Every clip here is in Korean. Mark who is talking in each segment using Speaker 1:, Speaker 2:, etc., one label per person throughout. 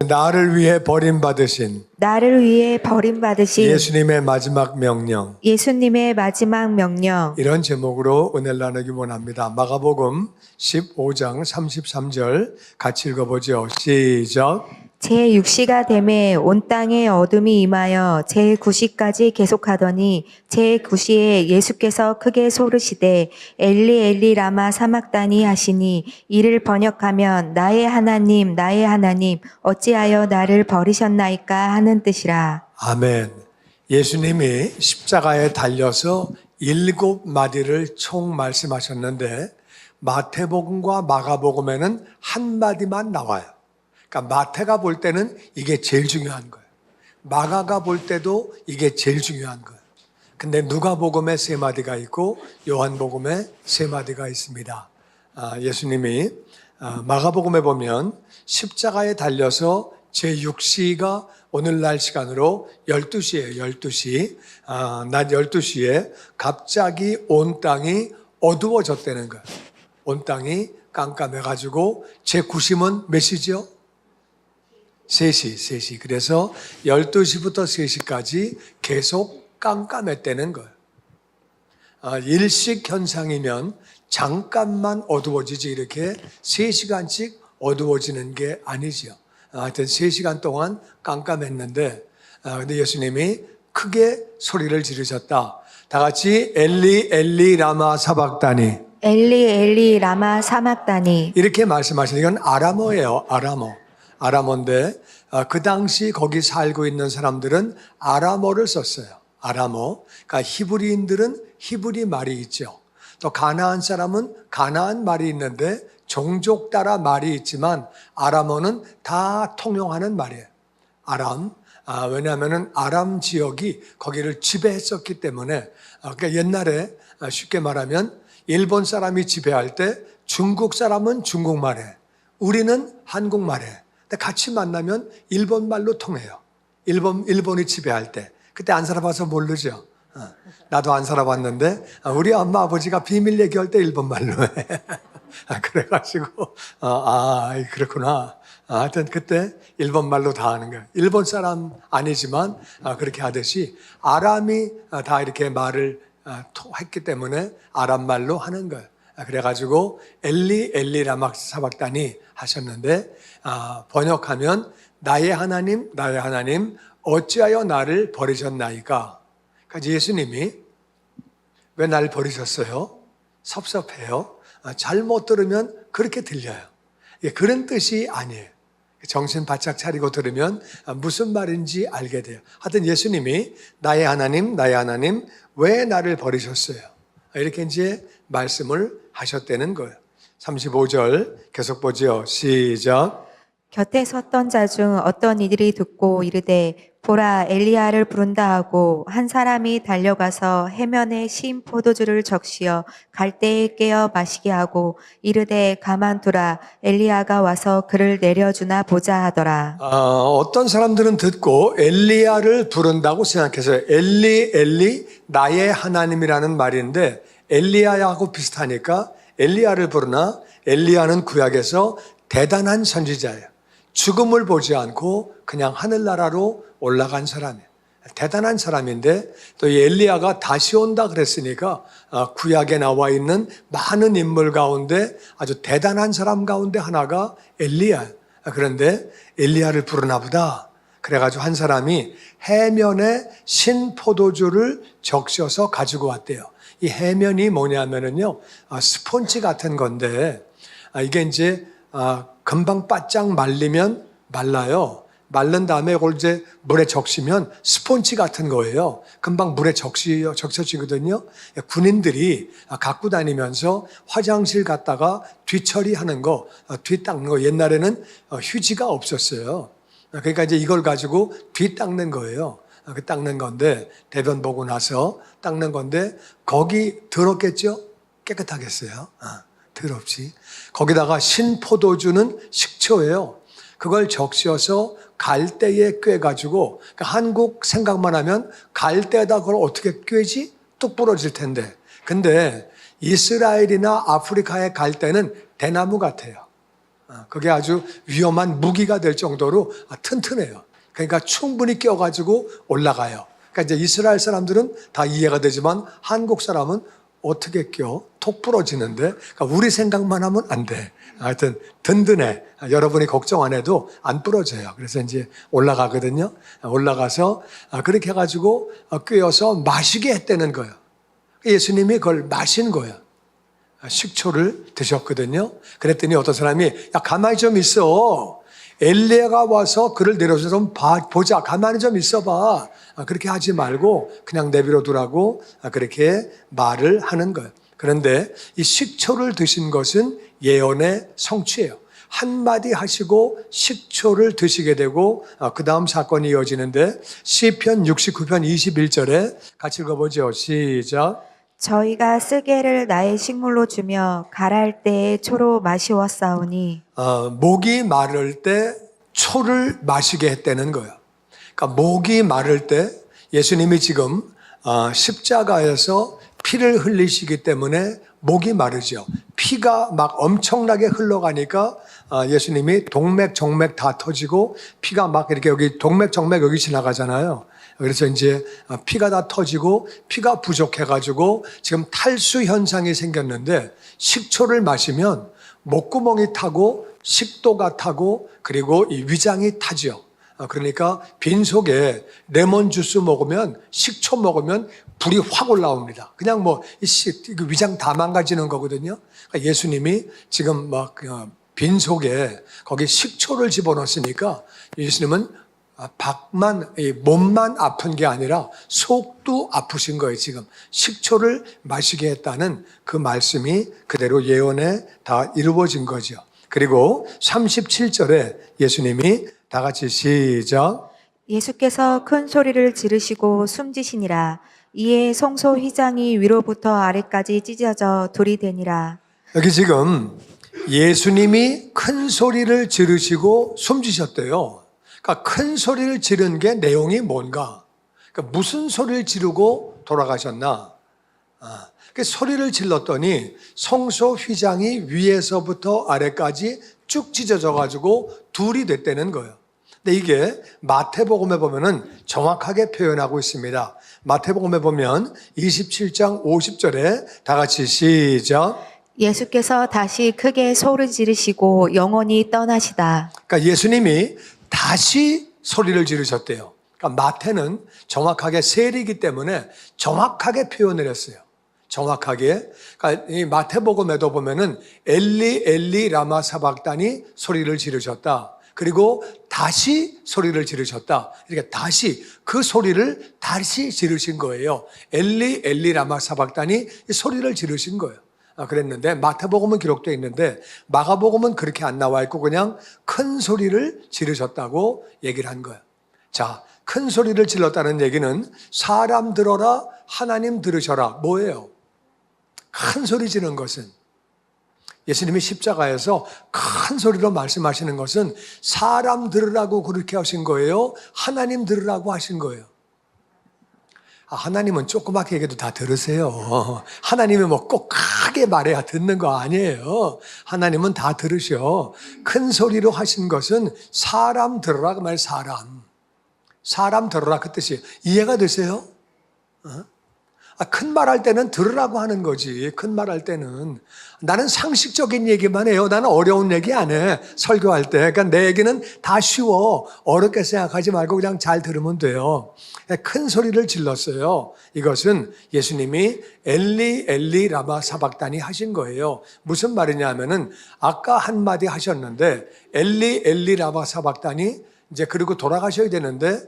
Speaker 1: 나를 위해 버림받으신 예수님의 마지막 명령,
Speaker 2: 예수님의 마지막 명령.
Speaker 1: 이런 제목으로 은혜를 나누기 원합니다. 마가복음 15장 33절 같이 읽어보죠. 시작.
Speaker 2: 제6시가 되매 온 땅에 어둠이 임하여 제9시까지 계속하더니 제9시에 예수께서 크게 소르시되 엘리 엘리 라마 사막다니 하시니 이를 번역하면 나의 하나님 어찌하여 나를 버리셨나이까 하는 뜻이라.
Speaker 1: 아멘. 예수님이 십자가에 달려서 7마디를 총 말씀하셨는데 마태복음과 마가복음에는 한 마디만 나와요. 그러니까 마태가 볼 때는 이게 제일 중요한 거예요. 마가가 볼 때도 이게 제일 중요한 거예요. 근데 누가복음에 3마디가 있고 요한복음에 3마디가 있습니다. 예수님이 마가복음에 보면 십자가에 달려서 제6시가 오늘날 시간으로 12시예요. 12시. 낮 12시에 갑자기 온 땅이 어두워졌다는 거예요. 온 땅이 깜깜해가지고 제9시면 몇 시죠? 3시. 그래서 12시부터 3시까지 계속 깜깜했다는 거예요. 일식 현상이면 잠깐만 어두워지지 이렇게 3시간씩 어두워지는 게 아니죠. 하여튼 3시간 동안 깜깜했는데, 근데 예수님이 크게 소리를 지르셨다. 다 같이 엘리 엘리 라마 사박다니.
Speaker 2: 엘리 엘리 라마 사막다니.
Speaker 1: 이렇게 말씀하시는 이건 아람어예요. 아람어인데 그 당시 거기 살고 있는 사람들은 아람어를 썼어요. 아람어. 그러니까 히브리인들은 히브리 말이 있죠. 또 가나안 사람은 가나안 말이 있는데 종족 따라 말이 있지만 아람어는 다 통용하는 말이에요. 아람. 왜냐하면 아람 지역이 거기를 지배했었기 때문에 그러니까 옛날에 쉽게 말하면 일본 사람이 지배할 때 중국 사람은 중국말해. 우리는 한국말해. 근데 같이 만나면 일본말로 통해요. 일본이 지배할 때. 그때 안 살아봐서 모르죠. 나도 안 살아봤는데 우리 엄마 아버지가 비밀 얘기할 때 일본말로 해. 그래가지고 그렇구나. 하여튼 그때 일본말로 다 하는 거예요. 일본 사람 아니지만 그렇게 하듯이 아람이 다 이렇게 말을 했기 때문에 아람말로 하는 거예요. 그래가지고 엘리 엘리 라마 사박다니 하셨는데 번역하면 나의 하나님 어찌하여 나를 버리셨나이까. 그러니까 예수님이 왜 나를 버리셨어요? 섭섭해요. 잘못 들으면 그렇게 들려요. 그런 뜻이 아니에요. 정신 바짝 차리고 들으면 무슨 말인지 알게 돼요. 하여튼 예수님이 나의 하나님 왜 나를 버리셨어요? 이렇게 이제 말씀을 하셨다는 거예요. 35절 계속 보죠. 시작.
Speaker 2: 곁에 섰던 자 중 어떤 이들이 듣고 이르되 보라 엘리야를 부른다 하고 한 사람이 달려가서 해면에 신 포도주를 적시어 갈대에 깨어 마시게 하고 이르되 가만두라 엘리야가 와서 그를 내려주나 보자 하더라.
Speaker 1: 어떤 사람들은 듣고 엘리야를 부른다고 생각해서요. 엘리 나의 하나님이라는 말인데 엘리야하고 비슷하니까 엘리야를 부르나 엘리야는 구약에서 대단한 선지자예요. 죽음을 보지 않고 그냥 하늘나라로 올라간 사람이에요. 대단한 사람인데 또 이 엘리야가 다시 온다 그랬으니까 구약에 나와 있는 많은 인물 가운데 아주 대단한 사람 가운데 하나가 엘리야예요. 그런데 엘리야를 부르나 보다. 그래가지고 한 사람이 해면에 신포도주를 적셔서 가지고 왔대요. 이 해면이 뭐냐면은요, 스폰지 같은 건데, 이게 이제, 금방 바짝 말리면 말라요. 말른 다음에 이걸 이제 물에 적시면 스폰지 같은 거예요. 금방 물에 적셔지거든요. 군인들이 갖고 다니면서 화장실 갔다가 뒤처리하는 거, 뒤 닦는 거, 옛날에는 휴지가 없었어요. 그러니까 이제 이걸 가지고 뒤 닦는 거예요. 그 닦는 건데, 대변 보고 나서 닦는 건데, 거기 더럽겠죠? 깨끗하겠어요? 더럽지. 거기다가 신포도주는 식초예요. 그걸 적셔서 갈대에 꿰가지고, 그러니까 한국 생각만 하면 갈대에다 그걸 어떻게 꿰지? 뚝 부러질 텐데. 근데 이스라엘이나 아프리카의 갈대는 대나무 같아요. 그게 아주 위험한 무기가 될 정도로 튼튼해요. 그러니까 충분히 껴가지고 올라가요. 그러니까 이제 이스라엘 사람들은 다 이해가 되지만 한국 사람은 어떻게 껴? 톡 부러지는데. 그러니까 우리 생각만 하면 안 돼. 하여튼 든든해. 여러분이 걱정 안 해도 안 부러져요. 그래서 이제 올라가거든요. 올라가서 그렇게 해가지고 꿰어서 마시게 했다는 거예요. 예수님이 그걸 마신 거예요. 식초를 드셨거든요. 그랬더니 어떤 사람이 야 가만히 좀 있어. 엘리야가 와서 그를 내려서 좀 보자. 가만히 좀 있어봐. 그렇게 하지 말고 그냥 내버려 두라고 그렇게 말을 하는 거예요. 그런데 이 식초를 드신 것은 예언의 성취예요. 한마디 하시고 식초를 드시게 되고 그 다음 사건이 이어지는데 시편 69편 21절에 같이 읽어보죠. 시작.
Speaker 2: 저희가 쓰게를 나의 식물로 주며 가랄 때에 초로 마시웠사오니
Speaker 1: 목이 마를 때 초를 마시게 했다는 거예요. 그러니까 목이 마를 때 예수님이 지금 십자가에서 피를 흘리시기 때문에 목이 마르죠. 피가 막 엄청나게 흘러가니까 예수님이 동맥, 정맥 다 터지고 피가 막 이렇게 여기 동맥, 정맥 여기 지나가잖아요. 그래서 이제 피가 다 터지고 피가 부족해가지고 지금 탈수 현상이 생겼는데 식초를 마시면 목구멍이 타고 식도가 타고 그리고 이 위장이 타죠. 그러니까 빈속에 레몬 주스 먹으면 식초 먹으면 불이 확 올라옵니다. 그냥 뭐 위장 다 망가지는 거거든요. 그러니까 예수님이 지금 막 빈속에 거기 식초를 집어넣었으니까 예수님은 몸만 아픈 게 아니라 속도 아프신 거예요. 지금 식초를 마시게 했다는 그 말씀이 그대로 예언에 다 이루어진 거죠. 그리고 37절에 예수님이 다 같이 시작.
Speaker 2: 예수께서 큰 소리를 지르시고 숨지시니라. 이에 성소 휘장이 위로부터 아래까지 찢어져 둘이 되니라.
Speaker 1: 여기 지금 예수님이 큰 소리를 지르시고 숨지셨대요. 그러니까 큰 소리를 지른 게 내용이 뭔가? 그러니까 무슨 소리를 지르고 돌아가셨나? 그 소리를 질렀더니 성소 휘장이 위에서부터 아래까지 쭉 찢어져 가지고 둘이 됐다는 거예요. 근데 이게 마태복음에 보면은 정확하게 표현하고 있습니다. 마태복음에 보면 27장 50절에 다 같이 시작.
Speaker 2: 예수께서 다시 크게 소리 지르시고 영원히 떠나시다.
Speaker 1: 그러니까 예수님이 다시 소리를 지르셨대요. 그러니까 마태는 정확하게 세리이기 때문에 정확하게 표현을 했어요. 정확하게. 그러니까 이 마태복음에도 보면은 엘리 엘리 라마 사박다니 소리를 지르셨다. 그리고 다시 소리를 지르셨다. 이렇게 다시 그 소리를 다시 지르신 거예요. 엘리 엘리 라마 사박다니 이 소리를 지르신 거예요. 그랬는데 마태복음은 기록되어 있는데 마가복음은 그렇게 안 나와 있고 그냥 큰 소리를 지르셨다고 얘기를 한 거예요. 자, 큰 소리를 질렀다는 얘기는 사람 들어라, 하나님 들으셔라. 뭐예요? 큰 소리 지르는 것은 예수님이 십자가에서 큰 소리로 말씀하시는 것은 사람 들으라고 그렇게 하신 거예요? 하나님 들으라고 하신 거예요? 하나님은 조그맣게 얘기해도 다 들으세요. 하나님이 뭐 꼭 크게 말해야 듣는 거 아니에요. 하나님은 다 들으셔. 큰 소리로 하신 것은 사람 들으라 그 말 사람 들으라 그 뜻이에요. 이해가 되세요? 큰 말 할 때는 들으라고 하는 거지. 큰 말 할 때는. 나는 상식적인 얘기만 해요. 나는 어려운 얘기 안 해. 설교할 때. 그러니까 내 얘기는 다 쉬워. 어렵게 생각하지 말고 그냥 잘 들으면 돼요. 큰 소리를 질렀어요. 이것은 예수님이 엘리 엘리 라마 사박다니 하신 거예요. 무슨 말이냐 하면은 아까 한마디 하셨는데 엘리 엘리 라마 사박다니 이제 그리고 돌아가셔야 되는데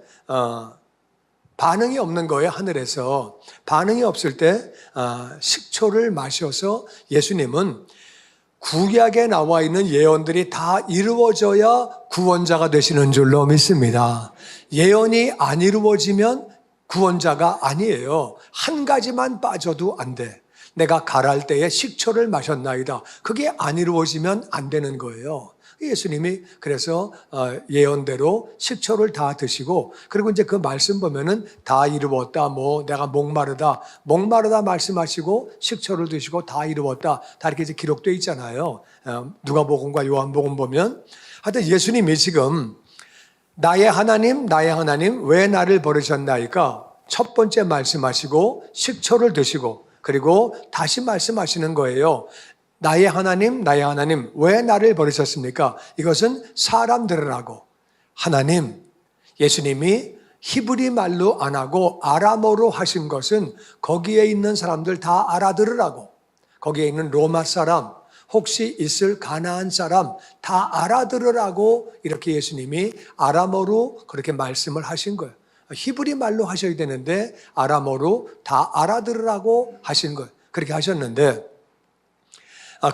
Speaker 1: 반응이 없는 거예요. 하늘에서. 반응이 없을 때 식초를 마셔서 예수님은 구약에 나와 있는 예언들이 다 이루어져야 구원자가 되시는 줄로 믿습니다. 예언이 안 이루어지면 구원자가 아니에요. 한 가지만 빠져도 안 돼. 내가 갈할 때에 식초를 마셨나이다. 그게 안 이루어지면 안 되는 거예요. 예수님이 그래서 예언대로 식초를 다 드시고, 그리고 이제 그 말씀 보면은 다 이루었다, 뭐 내가 목마르다 말씀하시고 식초를 드시고 다 이루었다, 다 이렇게 이제 기록되어 있잖아요. 누가복음과 요한복음 보면. 하여튼 예수님이 지금 나의 하나님 왜 나를 버리셨나이까? 첫 번째 말씀하시고 식초를 드시고, 그리고 다시 말씀하시는 거예요. 나의 하나님 왜 나를 버리셨습니까? 이것은 사람들을 하나님, 예수님이 히브리 말로 안 하고 아람어로 하신 것은 거기에 있는 사람들 다 알아들으라고, 거기에 있는 로마 사람, 혹시 있을 가나안 사람 다 알아들으라고 이렇게 예수님이 아람어로 그렇게 말씀을 하신 거예요. 히브리 말로 하셔야 되는데 아람어로 다 알아들으라고 하신 거예요. 그렇게 하셨는데,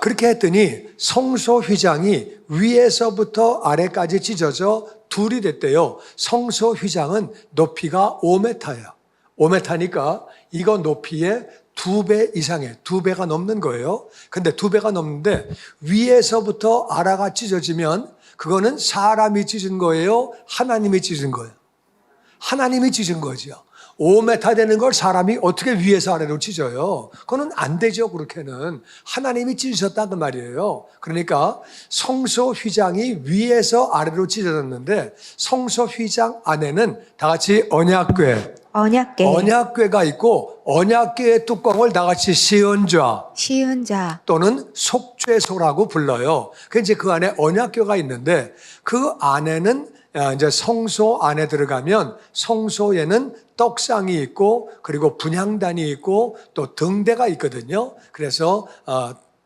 Speaker 1: 그렇게 했더니 성소 휘장이 위에서부터 아래까지 찢어져 둘이 됐대요. 성소 휘장은 높이가 5m예요. 5m니까 이거 높이의 2배 이상에 2배가 넘는 거예요. 근데 2배가 넘는데 위에서부터 아래가 찢어지면 그거는 사람이 찢은 거예요? 하나님이 찢은 거예요? 하나님이 찢은 거죠. 5m 되는 걸 사람이 어떻게 위에서 아래로 찢어요? 그거는 안 되죠. 그렇게는 하나님이 찢으셨다 그 말이에요. 그러니까 성소 휘장이 위에서 아래로 찢어졌는데 성소 휘장 안에는 다 같이 언약궤가 있고, 언약궤의 뚜껑을 다 같이 시은좌 또는 속죄소라고 불러요. 그 이제 그 안에 언약궤가 있는데, 그 안에는 이제 성소 안에 들어가면 성소에는 떡상이 있고, 그리고 분향단이 있고, 또 등대가 있거든요. 그래서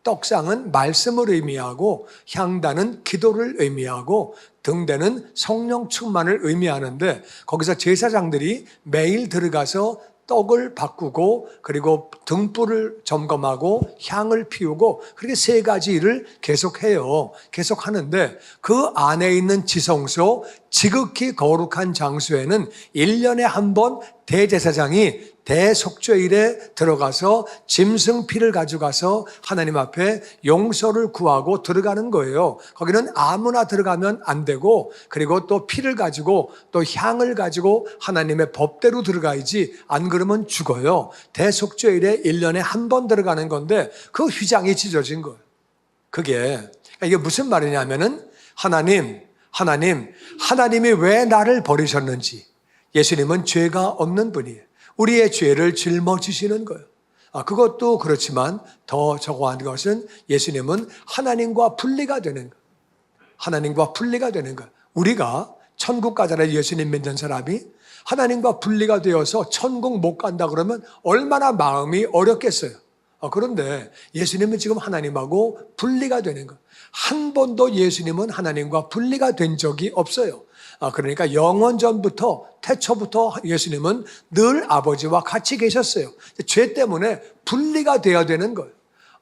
Speaker 1: 떡상은 말씀을 의미하고, 향단은 기도를 의미하고, 등대는 성령 충만을 의미하는데, 거기서 제사장들이 매일 들어가서 떡을 바꾸고, 그리고 등불을 점검하고 향을 피우고, 그렇게 3가지 일을 계속해요. 계속하는데 그 안에 있는 지성소, 지극히 거룩한 장소에는 1년에 한 번 대제사장이 대속죄일에 들어가서 짐승 피를 가져가서 하나님 앞에 용서를 구하고 들어가는 거예요. 거기는 아무나 들어가면 안 되고, 그리고 또 피를 가지고 또 향을 가지고 하나님의 법대로 들어가야지, 안 그러면 죽어요. 대속죄일에 1년에 한 번 들어가는 건데 그 휘장이 찢어진 거예요. 이게 무슨 말이냐면은 하나님이 왜 나를 버리셨는지, 예수님은 죄가 없는 분이에요. 우리의 죄를 짊어지시는 거예요. 그것도 그렇지만 더 저거한 것은 예수님은 하나님과 분리가 되는 거예요. 우리가 천국 가잖아요. 예수님 믿는 사람이 하나님과 분리가 되어서 천국 못 간다 그러면 얼마나 마음이 어렵겠어요. 그런데 예수님은 지금 하나님하고 분리가 되는 거예요. 한 번도 예수님은 하나님과 분리가 된 적이 없어요. 그러니까 영원전부터, 태초부터 예수님은 늘 아버지와 같이 계셨어요. 죄 때문에 분리가 되어야 되는 거예요.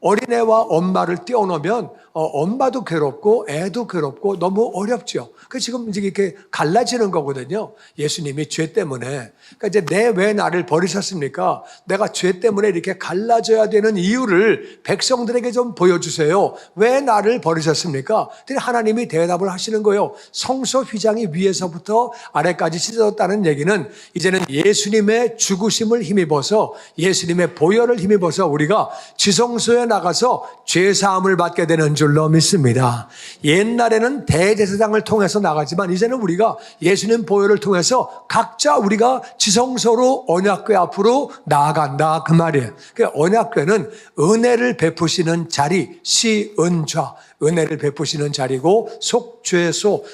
Speaker 1: 어린애와 엄마를 떼어놓으면 엄마도 괴롭고 애도 괴롭고 너무 어렵죠. 그 지금 이제 이렇게 갈라지는 거거든요. 예수님이 죄 때문에. 그러니까 이제 왜 나를 버리셨습니까? 내가 죄 때문에 이렇게 갈라져야 되는 이유를 백성들에게 좀 보여주세요. 왜 나를 버리셨습니까? 그랬더니 하나님이 대답을 하시는 거예요. 성소 휘장이 위에서부터 아래까지 찢어졌다는 얘기는 이제는 예수님의 죽으심을 힘입어서, 예수님의 보혈을 힘입어서 우리가 지성소에 나가서 죄사함을 받게 되는 줄로 믿습니다. 옛날에는 대제사장을 통해서 나가지만 이제는 우리가 예수님 보혈을 통해서 각자 우리가 지성소로 언약궤 앞으로 나아간다 그 말이에요. 그러니까 언약궤는 은혜를 베푸시는 자리, 시은좌, 은혜를 베푸시는 자리고, 속죄소,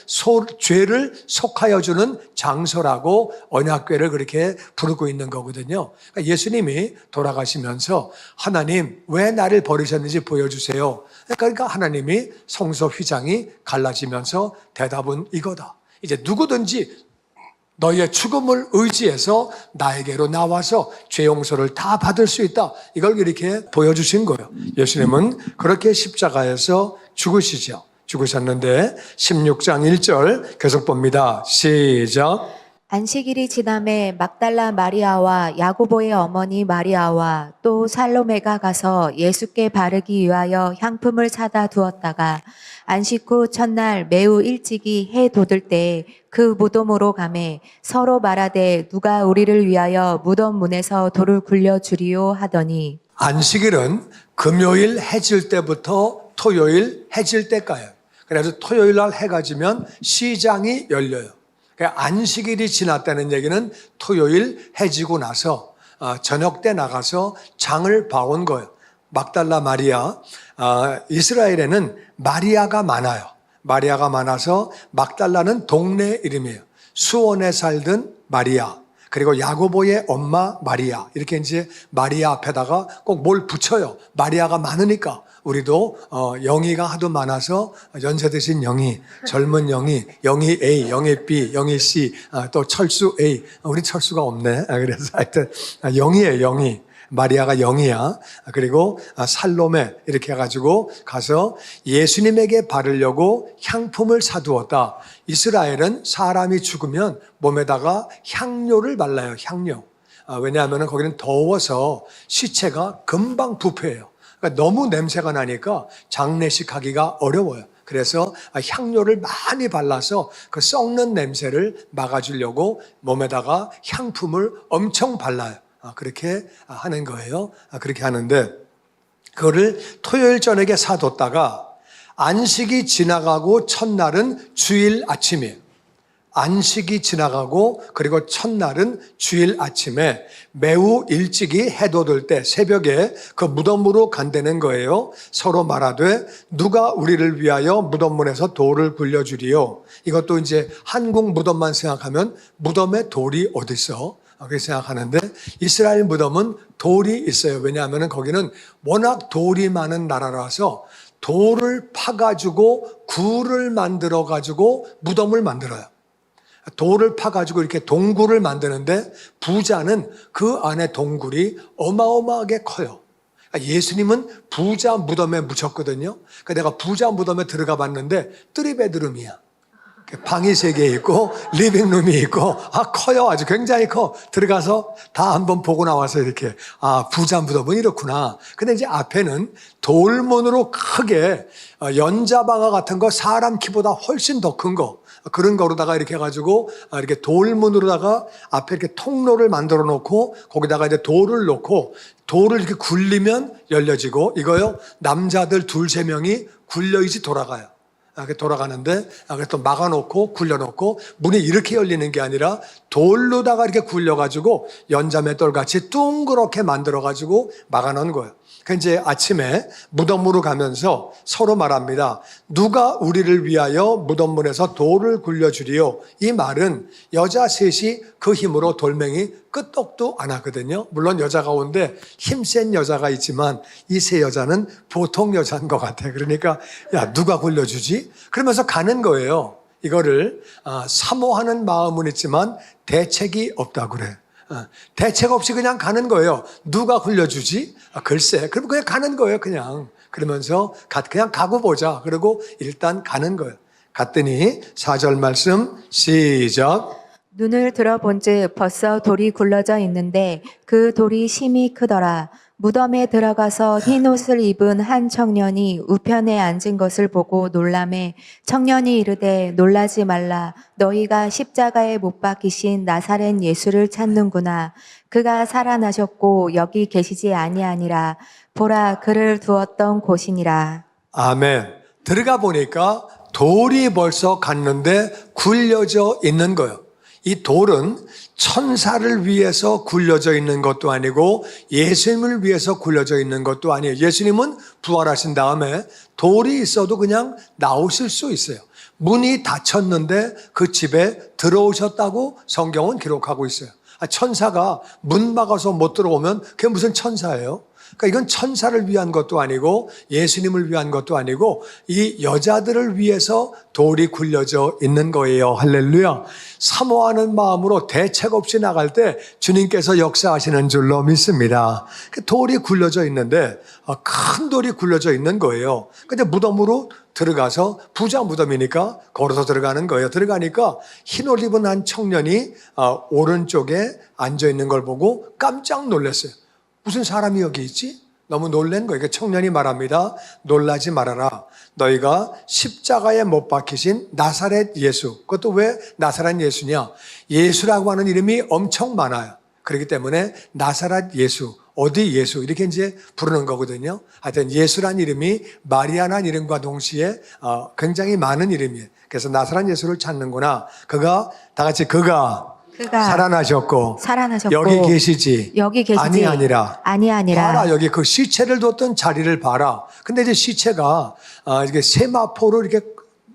Speaker 1: 죄를 속하여 주는 장소라고 언약궤를 그렇게 부르고 있는 거거든요. 그러니까 예수님이 돌아가시면서 하나님 왜 나를 버리셨는지 보여주세요. 그러니까 하나님이 성소 휘장이 갈라지면서 대답은 이거다. 이제 누구든지 너희의 죽음을 의지해서 나에게로 나와서 죄 용서를 다 받을 수 있다. 이걸 이렇게 보여주신 거예요. 예수님은 그렇게 십자가에서 죽으셨는데 16장 1절 계속 봅니다. 시작.
Speaker 2: 안식일이 지남에 막달라 마리아와 야고보의 어머니 마리아와 또 살로메가 가서 예수께 바르기 위하여 향품을 사다 두었다가 안식 후 첫날 매우 일찍이 해 돋을 때에 그 무덤으로 가매 서로 말하되 누가 우리를 위하여 무덤 문에서 돌을 굴려 주리요 하더니
Speaker 1: 안식일은 금요일 해질 때부터 토요일 해질 때까요. 그래서 토요일 날 해가 지면 시장이 열려요. 그러니까 안식일이 지났다는 얘기는 토요일 해지고 나서 저녁 때 나가서 장을 봐온 거예요. 막달라 마리아, 이스라엘에는 마리아가 많아요. 마리아가 많아서 막달라는 동네 이름이에요. 수원에 살던 마리아, 그리고 야고보의 엄마 마리아, 이렇게 이제 마리아 앞에다가 꼭 뭘 붙여요. 마리아가 많으니까. 우리도 영희가 하도 많아서 연세 드신 영희, 젊은 영희, 영희 A, 영희 B, 영희 C, 또 철수 A. 우리 철수가 없네. 그래서 하여튼 영희예요, 영희. 마리아가 영이야. 그리고 살로메 이렇게 해가지고 가서 예수님에게 바르려고 향품을 사두었다. 이스라엘은 사람이 죽으면 몸에다가 향료를 발라요. 향료. 왜냐하면 거기는 더워서 시체가 금방 부패해요. 그러니까 너무 냄새가 나니까 장례식 하기가 어려워요. 그래서 향료를 많이 발라서 그 썩는 냄새를 막아주려고 몸에다가 향품을 엄청 발라요. 그렇게 하는 거예요. 그렇게 하는데 그거를 토요일 저녁에 사뒀다가 안식이 지나가고 첫날은 주일 아침이에요. 안식이 지나가고 그리고 첫날은 주일 아침에 매우 일찍이 해 돋을 때 새벽에 그 무덤으로 간다는 거예요. 서로 말하되 누가 우리를 위하여 무덤문에서 돌을 굴려주리요. 이것도 이제 한국 무덤만 생각하면 무덤에 돌이 어디 있어? 그렇게 생각하는데 이스라엘 무덤은 돌이 있어요. 왜냐하면 거기는 워낙 돌이 많은 나라라서 돌을 파가지고 굴을 만들어가지고 무덤을 만들어요. 돌을 파가지고 이렇게 동굴을 만드는데 부자는 그 안에 동굴이 어마어마하게 커요. 예수님은 부자 무덤에 묻혔거든요. 그러니까 내가 부자 무덤에 들어가 봤는데 3베드룸이야. 방이 3개 있고 리빙룸이 있고 커요. 아주 굉장히 커. 들어가서 다 한번 보고 나와서 이렇게 부자 무덤은 이렇구나. 근데 이제 앞에는 돌문으로 크게 연자방아 같은 거 사람 키보다 훨씬 더 큰 거 그런 거로다가 이렇게 해가지고 이렇게 돌문으로다가 앞에 이렇게 통로를 만들어 놓고 거기다가 이제 돌을 놓고 돌을 이렇게 굴리면 열려지고 이거요 남자들 2-3명이 굴려있이 돌아가요. 이렇게 돌아가는데 또 막아놓고 굴려놓고 문이 이렇게 열리는 게 아니라 돌로다가 이렇게 굴려가지고 연자맷돌 같이 둥그렇게 만들어가지고 막아놓은 거예요. 그 이제 아침에 무덤으로 가면서 서로 말합니다. 누가 우리를 위하여 무덤문에서 돌을 굴려주리요. 이 말은 여자 셋이 그 힘으로 돌멩이 끄떡도 안 하거든요. 물론 여자 가운데 힘센 여자가 있지만 이 세 여자는 보통 여자인 것 같아. 그러니까 야 누가 굴려주지? 그러면서 가는 거예요. 이거를 사모하는 마음은 있지만 대책이 없다고 그래. 대책 없이 그냥 가는 거예요. 누가 굴려주지? 글쎄. 그럼 그냥 가는 거예요. 그냥. 그러면서 그냥 가고 보자. 그리고 일단 가는 거예요. 갔더니 4절 말씀 시작.
Speaker 2: 눈을 들어본즉 벌써 돌이 굴러져 있는데 그 돌이 심히 크더라. 무덤에 들어가서 흰 옷을 입은 한 청년이 우편에 앉은 것을 보고 놀라매 청년이 이르되 놀라지 말라. 너희가 십자가에 못 박히신 나사렛 예수를 찾는구나. 그가 살아나셨고 여기 계시지 아니하니라. 보라 그를 두었던 곳이니라.
Speaker 1: 아멘. 들어가 보니까 돌이 벌써 갔는데 굴려져 있는 거예요. 이 돌은 천사를 위해서 굴려져 있는 것도 아니고 예수님을 위해서 굴려져 있는 것도 아니에요. 예수님은 부활하신 다음에 돌이 있어도 그냥 나오실 수 있어요. 문이 닫혔는데 그 집에 들어오셨다고 성경은 기록하고 있어요. 천사가 문 막아서 못 들어오면 그게 무슨 천사예요? 그러니까 이건 천사를 위한 것도 아니고 예수님을 위한 것도 아니고 이 여자들을 위해서 돌이 굴려져 있는 거예요. 할렐루야. 사모하는 마음으로 대책 없이 나갈 때 주님께서 역사하시는 줄로 믿습니다. 돌이 굴려져 있는데 큰 돌이 굴려져 있는 거예요. 근데 무덤으로 들어가서 부자 무덤이니까 걸어서 들어가는 거예요. 들어가니까 흰 옷 입은 한 청년이 오른쪽에 앉아 있는 걸 보고 깜짝 놀랐어요. 무슨 사람이 여기 있지? 너무 놀란 거예요. 청년이 말합니다. 놀라지 말아라. 너희가 십자가에 못 박히신 나사렛 예수. 그것도 왜 나사렛 예수냐? 예수라고 하는 이름이 엄청 많아요. 그렇기 때문에 나사렛 예수, 어디 예수 이렇게 이제 부르는 거거든요. 하여튼 예수란 이름이 마리아란 이름과 동시에 굉장히 많은 이름이에요. 그래서 나사렛 예수를 찾는구나. 그가 다 같이 그가 살아나셨고 여기 계시지. 아니 아니라 봐라, 여기 그 시체를 뒀던 자리를 봐라. 근데 이제 시체가 이게 세마포로 이렇게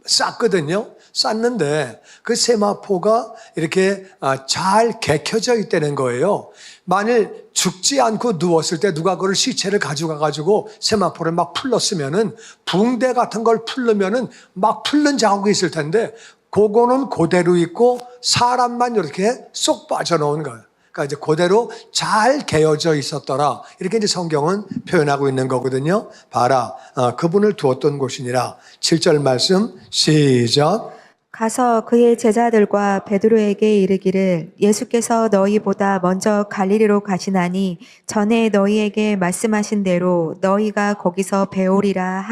Speaker 1: 쌌거든요. 쌌는데 그 세마포가 이렇게 잘 개켜져 있다는 거예요. 만일 죽지 않고 누웠을 때 누가 그걸 시체를 가져가가지고 세마포를 막 풀렀으면은 붕대 같은 걸 풀르면은 막 풀른 자국이 있을 텐데 그거는 그대로 있고 사람만 이렇게 쏙 빠져나온 거예요. 그러니까 이제 그대로 잘 개어져 있었더라. 이렇게 이제 성경은 표현하고 있는 거거든요. 봐라, 그분을 두었던 곳이니라. 7절 말씀 시작.
Speaker 2: 가서 그의 제자들과 베드로에게 이르기를 예수께서 너희보다 먼저 갈릴리로 가시나니 전에 너희에게 말씀하신 대로 너희가 거기서 배우리라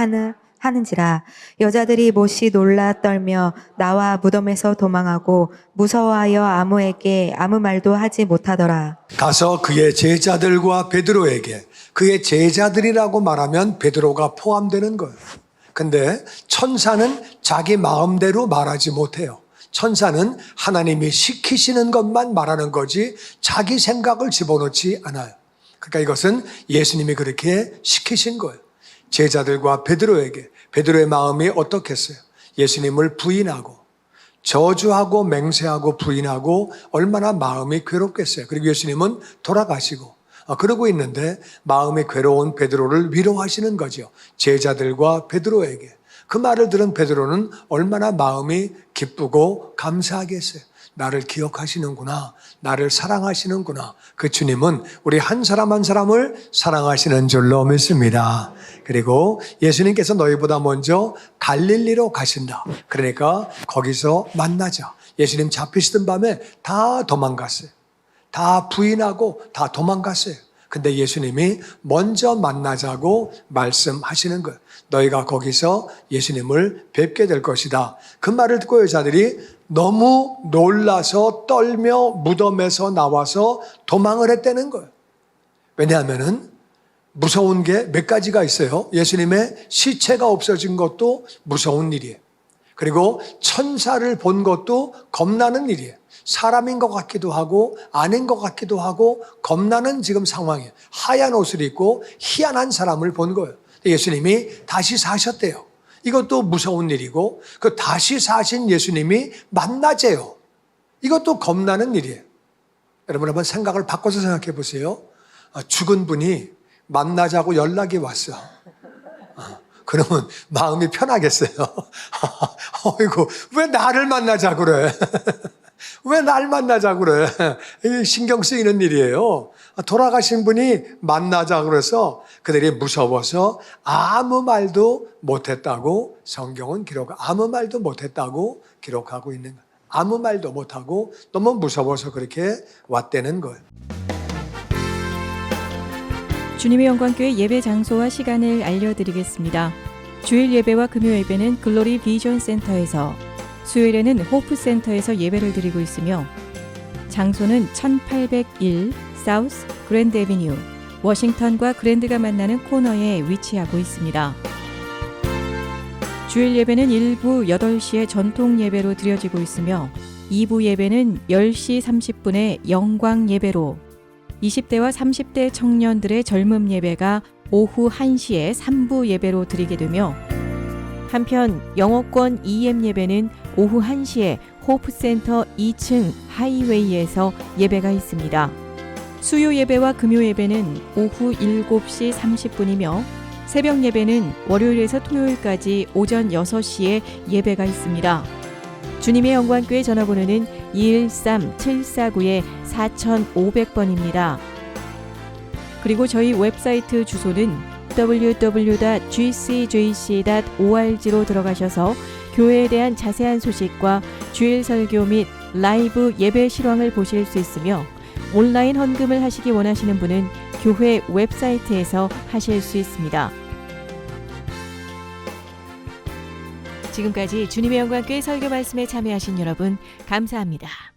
Speaker 2: 하는지라. 여자들이 몹시 놀라 떨며 나와 무덤에서 도망하고 무서워하여 아무에게 아무 말도 하지 못하더라.
Speaker 1: 가서 그의 제자들과 베드로에게, 그의 제자들이라고 말하면 베드로가 포함되는 거예요. 근데 천사는 자기 마음대로 말하지 못해요. 천사는 하나님이 시키시는 것만 말하는 거지 자기 생각을 집어넣지 않아요. 그러니까 이것은 예수님이 그렇게 시키신 거예요. 제자들과 베드로에게. 베드로의 마음이 어떻겠어요? 예수님을 부인하고 저주하고 맹세하고 부인하고 얼마나 마음이 괴롭겠어요. 그리고 예수님은 돌아가시고 그러고 있는데 마음이 괴로운 베드로를 위로하시는 거죠. 제자들과 베드로에게. 그 말을 들은 베드로는 얼마나 마음이 기쁘고 감사하겠어요. 나를 기억하시는구나. 나를 사랑하시는구나. 그 주님은 우리 한 사람 한 사람을 사랑하시는 줄로 믿습니다. 그리고 예수님께서 너희보다 먼저 갈릴리로 가신다. 그러니까 거기서 만나자. 예수님 잡히시던 밤에 다 도망갔어요. 다 부인하고 다 도망갔어요. 근데 예수님이 먼저 만나자고 말씀하시는 거예요. 너희가 거기서 예수님을 뵙게 될 것이다. 그 말을 듣고 여자들이 너무 놀라서 떨며 무덤에서 나와서 도망을 했다는 거예요. 왜냐하면은 무서운 게 몇 가지가 있어요. 예수님의 시체가 없어진 것도 무서운 일이에요. 그리고 천사를 본 것도 겁나는 일이에요. 사람인 것 같기도 하고 아닌 것 같기도 하고 겁나는 지금 상황이에요. 하얀 옷을 입고 희한한 사람을 본 거예요. 예수님이 다시 사셨대요. 이것도 무서운 일이고 그 다시 사신 예수님이 만나재요. 이것도 겁나는 일이에요. 여러분 한번 생각을 바꿔서 생각해 보세요. 죽은 분이 만나자고 연락이 왔어. 그러면 마음이 편하겠어요. 어이구, 왜 나를 만나자 그래? 왜 날 만나자 그래? 이게 신경 쓰이는 일이에요. 돌아가신 분이 만나자 그래서 그들이 무서워서 아무 말도 못했다고 성경은 아무 말도 못했다고 기록하고 있는 거예요. 아무 말도 못하고 너무 무서워서 그렇게 왔다는 거예요.
Speaker 3: 주님의 영광교회 예배 장소와 시간을 알려드리겠습니다. 주일 예배와 금요 예배는 글로리 비전 센터에서, 수요일에는 호프 센터에서 예배를 드리고 있으며 장소는 1801 사우스 그랜드 애비뉴 워싱턴과 그랜드가 만나는 코너에 위치하고 있습니다. 주일 예배는 1부 8시에 전통 예배로 드려지고 있으며 2부 예배는 10시 30분에 영광 예배로, 20대와 30대 청년들의 젊음 예배가 오후 1시에 3부 예배로 드리게 되며, 한편 영어권 EM 예배는 오후 1시에 호프센터 2층 하이웨이에서 예배가 있습니다. 수요 예배와 금요 예배는 오후 7시 30분이며 새벽 예배는 월요일에서 토요일까지 오전 6시에 예배가 있습니다. 주님의 영광교회 전화번호는 213-749-4500번입니다. 그리고 저희 웹사이트 주소는 www.gcjc.org로 들어가셔서 교회에 대한 자세한 소식과 주일 설교 및 라이브 예배 실황을 보실 수 있으며 온라인 헌금을 하시기 원하시는 분은 교회 웹사이트에서 하실 수 있습니다. 지금까지 주님의 영광교회 설교 말씀에 참여하신 여러분 감사합니다.